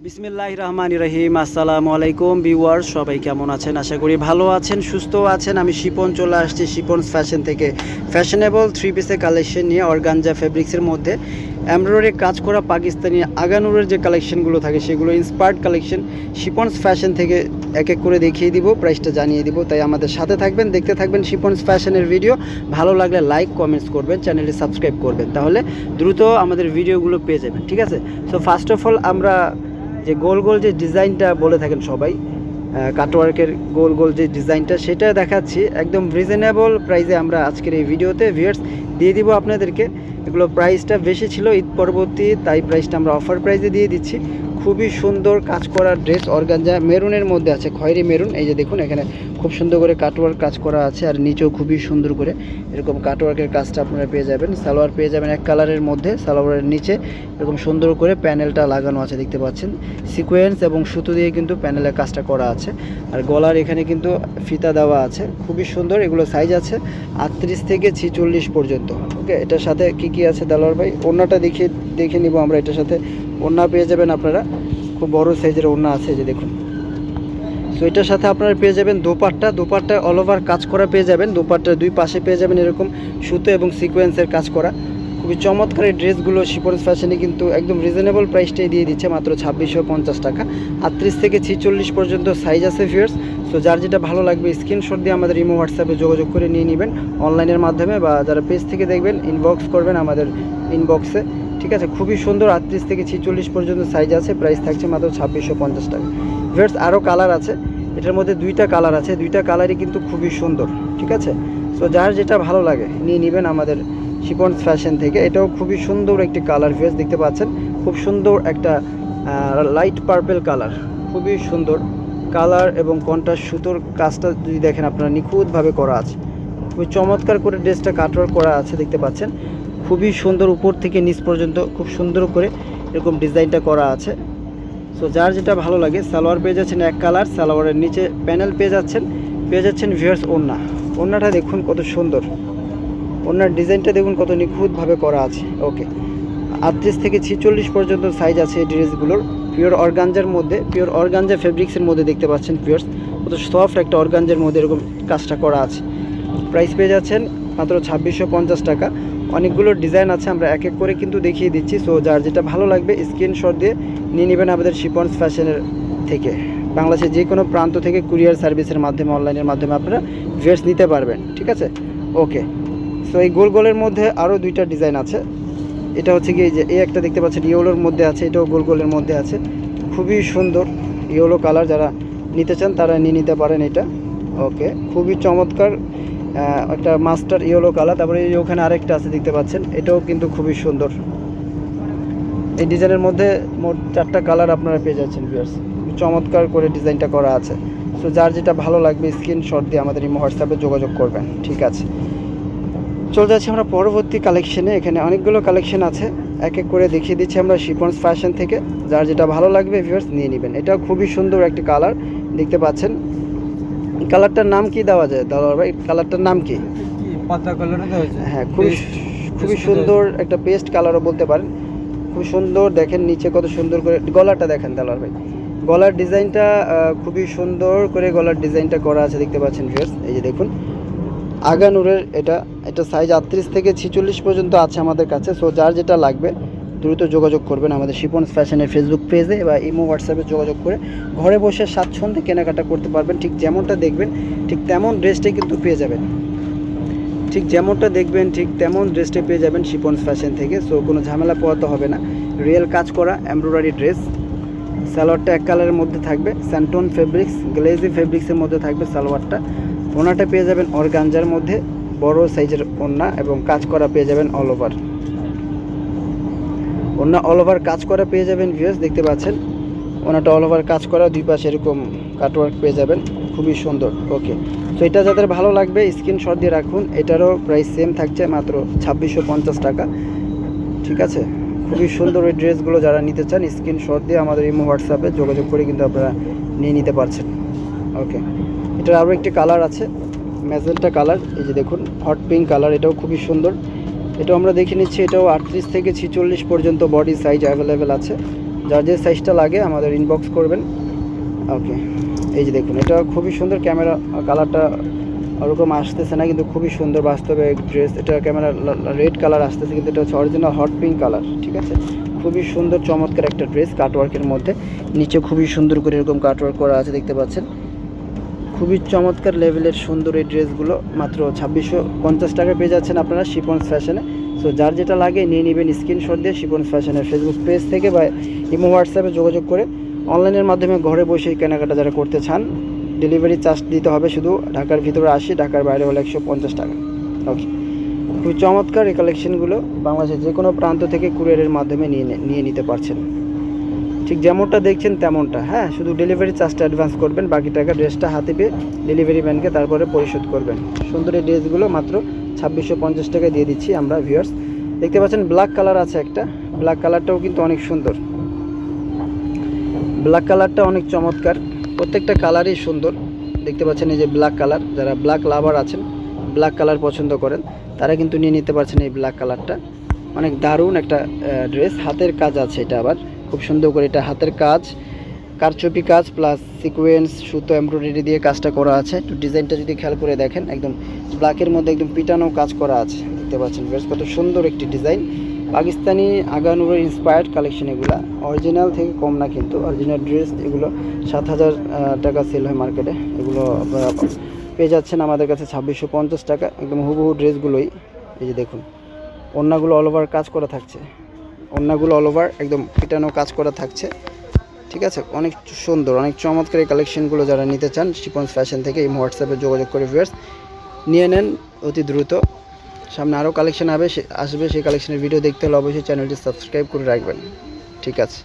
বিসমিল্লাহির রহমানির রহিম। আসসালামু আলাইকুম ভিউয়ার্স, সবাই কেমন আছেন? আশা করি ভালো আছেন, সুস্থ আছেন। আমি শিপন চলে আসছি শিপনস ফ্যাশন থেকে ফ্যাশনেবল থ্রি পিসের কালেকশন নিয়ে। অর্গানজা ফেব্রিক্সের মধ্যে এমব্রয়ডারি কাজ করা পাকিস্তানি আগানুরের যে কালেকশনগুলো থাকে সেগুলো ইন্সপায়ার্ড কালেকশন শিপনস ফ্যাশন থেকে এক এক করে দেখিয়ে দিব, প্রাইসটা জানিয়ে দিব। তাই আমাদের সাথে থাকবেন, দেখতে থাকবেন শিপনস ফ্যাশনের ভিডিও। ভালো লাগলে লাইক কমেন্টস করবেন, চ্যানেলটি সাবস্ক্রাইব করবেন, তাহলে দ্রুত আমাদের ভিডিওগুলো পেয়ে যাবেন। ঠিক আছে, সো ফার্স্ট অফ অল আমরা যে গোল গোল যে ডিজাইনটা বলে থাকেন সবাই, কাটওয়ার্কের গোল গোল যে ডিজাইনটা, সেটা দেখাচ্ছি একদম রিজনেবল প্রাইসে। আমরা আজকের এই ভিডিওতে ভিউয়ার্স দিয়ে দিব আপনাদেরকে। এগুলো প্রাইসটা বেশি ছিল ঈদ পরবর্তী, তাই প্রাইসটা আমরা অফার প্রাইসে দিয়ে দিচ্ছি। খুবই সুন্দর কাজ করা ড্রেস, অর্গানজা মেরুনের মধ্যে আছে, খয়েরি মেরুন। এই যে দেখুন, এখানে খুব সুন্দর করে কাটওয়ার্ক কাজ করা আছে, আর নিচেও খুবই সুন্দর করে এরকম কাটওয়ার্কের কাজটা আপনারা পেয়ে যাবেন। সালোয়ার পেয়ে যাবেন এক কালারের মধ্যে, সালোয়ারের নিচে এরকম সুন্দর করে প্যানেলটা লাগানো আছে, দেখতে পাচ্ছেন সিকোয়েন্স এবং সুতো দিয়ে কিন্তু প্যানেলের কাজটা করা আছে। আর গলার এখানে কিন্তু ফিতা দেওয়া আছে, খুবই সুন্দর। এগুলো সাইজ আছে 38 থেকে 46 পর্যন্ত। ওকে, এটার সাথে কি আছে দালোয়ার ভাই? ওড়নাটা দেখে নিব আমরা। এটার সাথে ওড়না পেয়ে যাবেন আপনারা, খুব বড় সাইজের ওড়না আছে, যে দেখুন। সো এটার সাথে আপনারা পেয়ে যাবেন দোপাট্টা অল ওভার কাজ করা পেয়ে যাবেন। দোপাট্টার দুই পাশে পেয়ে যাবেন এরকম সুতো এবং সিকোয়েন্সের কাজ করা। খুবই চমৎকার এই ড্রেসগুলো শিপনস ফ্যাশনে কিন্তু একদম রিজনেবল প্রাইসটাই দিয়ে দিচ্ছে, মাত্র 2650 টাকা। 38 থেকে 46 পর্যন্ত সাইজ আছে ভিউয়ার্স। সো যার যেটা ভালো লাগবে স্ক্রিনশট দিয়ে আমাদের ইমো হোয়াটসঅ্যাপে যোগাযোগ করে নিয়ে নেবেন অনলাইনের মাধ্যমে, বা যারা পেজ থেকে দেখবেন ইনবক্স করবেন আমাদের ইনবক্সে। ঠিক আছে, খুবই সুন্দর। 38 থেকে 46 পর্যন্ত সাইজ আছে, প্রাইস থাকছে মাত্র 2650 টাকা। ভিউয়ার্স আরও কালার আছে, এটার মধ্যে দুইটা কালার আছে, দুইটা কালারই কিন্তু খুবই সুন্দর। ঠিক আছে, সো যার যেটা ভালো লাগে নিয়ে নেবেন আমাদের শিপনস ফ্যাশন থেকে। এটাও খুবই সুন্দর একটি কালার ভিউয়ার্স, দেখতে পাচ্ছেন খুব সুন্দর একটা লাইট পার্পল কালার, খুবই সুন্দর কালার। এবং কন্ট্রাস্ট সুতোর কাজটা যদি দেখেন আপনারা, নিখুঁতভাবে করা আছে, খুবই চমৎকার করে ড্রেসটা কাটওয়ার্ক করা আছে, দেখতে পাচ্ছেন খুবই সুন্দর। উপর থেকে নিচ পর্যন্ত খুব সুন্দর করে এরকম ডিজাইনটা করা আছে। সো যার যেটা ভালো লাগে, সালোয়ার পেয়ে যাচ্ছেন এক কালার, সালোয়ারের নিচে প্যানেল পেয়ে যাচ্ছেন ভিউয়ার্স ওড়নাটা দেখুন কত সুন্দর, ওড়নার ডিজাইনটা দেখুন কত নিখুঁতভাবে করা আছে। ওকে, 38 থেকে 46 পর্যন্ত সাইজ আছে এই ড্রেসগুলোর। পিওর অর্গানজা ফেব্রিক্সের মধ্যে দেখতে পাচ্ছেন ভিউয়ার্স, কত সফট একটা অর্গানজার মধ্যে এরকম কাজটা করা আছে। প্রাইস পেয়ে যাচ্ছেন মাত্র 2650 টাকা। অনেকগুলো ডিজাইন আছে, আমরা এক এক করে কিন্তু দেখিয়ে দিচ্ছি। সো যার যেটা ভালো লাগবে স্ক্রিনশট দিয়ে নিয়ে নেবেন আমাদের শিপনস ফ্যাশনের থেকে। বাংলাদেশের যে কোনো প্রান্ত থেকে কুরিয়ার সার্ভিসের মাধ্যমে, অনলাইনের মাধ্যমে আপনারা ড্রেস নিতে পারবেন। ঠিক আছে, ওকে। সো এই গোল গোলের মধ্যে আরও দুইটা ডিজাইন আছে। এটা হচ্ছে কি, যে এই একটা দেখতে পাচ্ছেন ইয়েলোর মধ্যে আছে, এটাও গোল গোলের মধ্যে আছে, খুবই সুন্দর ইয়েলো কালার। যারা নিতে চান তারা নিয়ে নিতে পারেন এটা। ওকে, খুবই চমৎকার একটা মাস্টার ইয়েলো কালার। তারপরে এই ওখানে আরেকটা আছে, দেখতে পাচ্ছেন, এটাও কিন্তু খুবই সুন্দর। এই ডিজাইনের মধ্যে মোট 4টা কালার আপনারা পেয়ে যাচ্ছেন ভিউয়ার্স, চমৎকার করে ডিজাইনটা করা আছে। সো যার যেটা ভালো লাগবে স্ক্রিনশট দিয়ে আমাদের ইমো হোয়াটসঅ্যাপে যোগাযোগ করবেন। ঠিক আছে, চলে যাচ্ছি আমরা পরবর্তী কালেকশনে। এখানে অনেকগুলো কালেকশন আছে, এক এক করে দেখিয়ে দিচ্ছি আমরা শিপনস ফ্যাশন থেকে। যার যেটা ভালো লাগবে ভিউয়ার্স নিয়ে নেবেন। এটাও খুবই সুন্দর একটি কালার, দেখতে পাচ্ছেন। কালারটার নাম কি দেওয়া যায় দাদার ভাই? কালারটার নাম কি? পাতা কালার। হ্যাঁ, খুবই সুন্দর একটা পেস্ট কালারও বলতে পারেন, খুব সুন্দর। দেখেন নিচে কত সুন্দর করে গলাটা দেখেন দালার ভাই, গলার ডিজাইনটা খুবই সুন্দর করে গলার ডিজাইনটা করা আছে, দেখতে পাচ্ছেন ভিউয়ার্স। এই যে দেখুন, আগানুরের এটা সাইজ 38 থেকে 46 পর্যন্ত আছে আমাদের কাছে। সো যার যেটা লাগবে দ্রুত যোগাযোগ করবেন আমাদের শিপনস ফ্যাশনের ফেসবুক পেজে বা ইমো হোয়াটসঅ্যাপে যোগাযোগ করে ঘরে বসে স্বাচ্ছন্দ্যে কেনাকাটা করতে পারবেন। ঠিক যেমনটা দেখবেন ঠিক তেমন ড্রেসটাই কিন্তু পেয়ে যাবেন, ঠিক যেমনটা দেখবেন ঠিক তেমন ড্রেসটাই পেয়ে যাবেন শিপনস ফ্যাশন থেকে। সো কোনো ঝামেলা পোহাতে হবে না, রিয়েল কাজ করা এমব্রয়ডারি ড্রেস। সালোয়ারটা এক কালারের মধ্যে থাকবে, স্যান্টন ফেব্রিক্স গ্লেজি ফেব্রিক্সের মধ্যে থাকবে সালোয়ারটা। ওড়নাটা পেয়ে যাবেন অর্গানজার মধ্যে, বড় সাইজের ওড়না, এবং কাজ করা পেয়ে যাবেন অল ওভার। ওড়না অল ওভার কাজ করা পেয়ে যাবেন ভিউয়ার্স, দেখতে পাচ্ছেন ওড়নাটা অল ওভার কাজ করা, দুই পাশে এরকম কাটওয়ার্ক পেয়ে যাবেন, খুবই সুন্দর। ওকে, তো এটা যাদের ভালো লাগবে স্ক্রিনশট দিয়ে রাখুন। এটারও প্রাইস সেম থাকছে, মাত্র 2650 টাকা। ঠিক আছে, খুবই সুন্দর এই ড্রেসগুলো যারা নিতে চান স্ক্রিনশট দিয়ে আমাদের ইমো হোয়াটসঅ্যাপে যোগাযোগ করে কিন্তু আপনারা নিয়ে নিতে পারছেন। ওকে, এটার আরও একটি কালার আছে, ম্যাজেন্টা কালার। এই যে দেখুন, হট পিঙ্ক কালার, এটাও খুবই সুন্দর। এটাও আমরা দেখে নিচ্ছি, এটাও 38 থেকে 46 পর্যন্ত বডি সাইজ অ্যাভেলেবেল আছে। যার যে সাইজটা লাগে আমাদের ইনবক্স করবেন। ওকে, এই যে দেখুন, এটা খুবই সুন্দর। ক্যামেরা কালারটা ওরকম আসতেছে না, কিন্তু খুবই সুন্দর বাস্তবে ড্রেস। এটা ক্যামেরা রেড কালার আসতেছে, কিন্তু এটা হচ্ছে অরিজিনাল হট পিঙ্ক কালার। ঠিক আছে, খুবই সুন্দর চমৎকার একটা ড্রেস কাটওয়ার্কের মধ্যে। নিচে খুবই সুন্দর করে এরকম কাটওয়ার্ক করা আছে, দেখতে পাচ্ছেন। খুবই চমৎকার লেভেলের সুন্দর এই ড্রেসগুলো মাত্র 2650 টাকা পেয়ে যাচ্ছেন আপনারা শিপন্স ফ্যাশনে। সো যার যেটা লাগে নিয়ে নেবেন স্ক্রিনশট দিয়ে শিপন্স ফ্যাশনের ফেসবুক পেজ থেকে বা ইমো হোয়াটসঅ্যাপে যোগাযোগ করে অনলাইনের মাধ্যমে ঘরে বসে কেনাকাটা যারা করতে চান, ডেলিভারি চার্জ দিতে হবে শুধু। ঢাকার ভিতরে 80, ঢাকার বাইরে হলে 150 টাকা। ওকে, খুব চমৎকার এই কালেকশনগুলো বাংলাদেশের যে কোনো প্রান্ত থেকে কুরিয়ারের মাধ্যমে নিয়ে নিতে পারছেন। ঠিক যেমনটা দেখছেন তেমনটা। হ্যাঁ, শুধু ডেলিভারি চার্জটা অ্যাডভান্স করবেন, বাকি টাকা ড্রেসটা হাতে পেয়ে ডেলিভারি ম্যানকে তারপরে পরিশোধ করবেন। সুন্দর এই ড্রেসগুলো মাত্র 2650 টাকায় দিয়ে দিচ্ছি আমরা ভিউয়ার্স। দেখতে পাচ্ছেন ব্ল্যাক কালার আছে একটা, ব্ল্যাক কালারটাও কিন্তু অনেক সুন্দর। ব্ল্যাক কালারটা অনেক চমৎকার, প্রত্যেকটা কালারই সুন্দর। দেখতে পাচ্ছেন এই যে ব্ল্যাক কালার, যারা ব্ল্যাক লাভার আছেন, ব্ল্যাক কালার পছন্দ করেন, তারা কিন্তু নিয়ে নিতে পারছেন এই ব্ল্যাক কালারটা। অনেক দারুণ একটা ড্রেস, হাতের কাজ আছে এটা, আবার খুব সুন্দর করে এটা হাতের কাজ, কারচুপি কাজ প্লাস সিকোয়েন্স সুতো এমব্রয়ডারি দিয়ে কাজটা করা আছে। একটু ডিজাইনটা যদি খেয়াল করে দেখেন, একদম ব্ল্যাকের মধ্যে একদম পিটানো কাজ করা আছে, দেখতে পাচ্ছেন। বেশ কত সুন্দর একটি ডিজাইন। পাকিস্তানি আগানুরের ইন্সপায়ার্ড কালেকশন এগুলো, অরিজিনাল থেকে কম না কিন্তু। অরিজিনাল ড্রেস এগুলো 7000 টাকা সেল হয় মার্কেটে। এগুলো আপনারা পেয়ে যাচ্ছেন আমাদের কাছে 2650 টাকা, একদম হুবহু ড্রেসগুলোই। এই যে দেখুন, ওড়নাগুলো অল ওভার কাজ করা থাকছে, ওড়নাগুলো অল ওভার একদম পিটানো কাজ করা থাকছে। ঠিক আছে, অনেক সুন্দর, অনেক চমৎকার এই কালেকশনগুলো যারা নিতে চান শিপন্স ফ্যাশন থেকে এই হোয়াটসঅ্যাপে যোগাযোগ করে ভিউয়ার্স নিয়ে নেন অতি দ্রুত। সামনে আরও কালেকশন আসবে, সেই কালেকশনের ভিডিও দেখতে হলে অবশ্যই চ্যানেলটি সাবস্ক্রাইব করে রাখবেন। ঠিক আছে,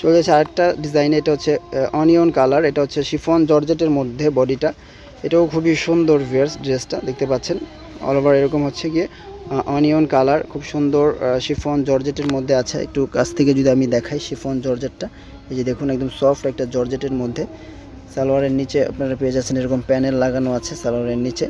চলে যাচ্ছে আরেকটা ডিজাইন। এটা হচ্ছে অনিয়ন কালার, এটা হচ্ছে শিফন জর্জেটের মধ্যে বডিটা। এটাও খুবই সুন্দর ভিউয়ার্স, ড্রেসটা দেখতে পাচ্ছেন অল ওভার এরকম হচ্ছে গিয়ে অনিয়ন কালার, খুব সুন্দর শিফন জর্জেটের মধ্যে আছে। একটু কাছ থেকে যদি আমি দেখাই শিফন জর্জেটটা, এই যে দেখুন একদম সফট একটা জর্জেটের মধ্যে। সালোয়ারের নিচে আপনারা পেয়ে যাচ্ছেন এরকম প্যানেল লাগানো আছে সালোয়ারের নিচে।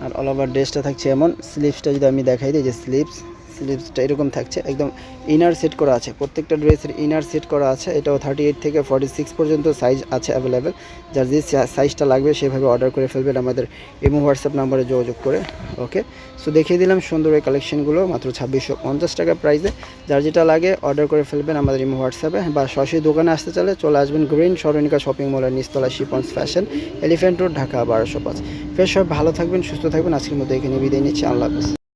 আর অল ওভার ড্রেসটা থাকছে এমন। স্লিভসটা যদি আমি দেখাই দিই, যে স্লিভসটা এরকম থাকছে, একদম ইনার সেট করা আছে, প্রত্যেকটা ড্রেসের ইনার সেট করা আছে। এটাও 38 থেকে 46 পর্যন্ত সাইজ আছে অ্যাভেলেবেল। যার যে সাইজটা লাগবে সেভাবে অর্ডার করে ফেলবেন আমাদের ইমো হোয়াটসঅ্যাপ নাম্বারে যোগাযোগ করে। ওকে, সো দেখিয়ে দিলাম সুন্দর এই কালেকশনগুলো মাত্র 2650 টাকা প্রাইসে। যার যেটা লাগে অর্ডার করে ফেলবেন আমাদের ইমো হোয়াটসঅ্যাপে, বা সরাসরি দোকানে আসতে চাইলে চলে আসবেন গ্রিন সরণিকা শপিং মলের নিচতলা শিপন্স ফ্যাশন, এলিফ্যান্ট রোড, ঢাকা 1205। ফের সব ভালো থাকবেন, সুস্থ থাকবেন। আজকের মতো এখানে বিদায় নিচ্ছি, আল্লাহ হাফেজ।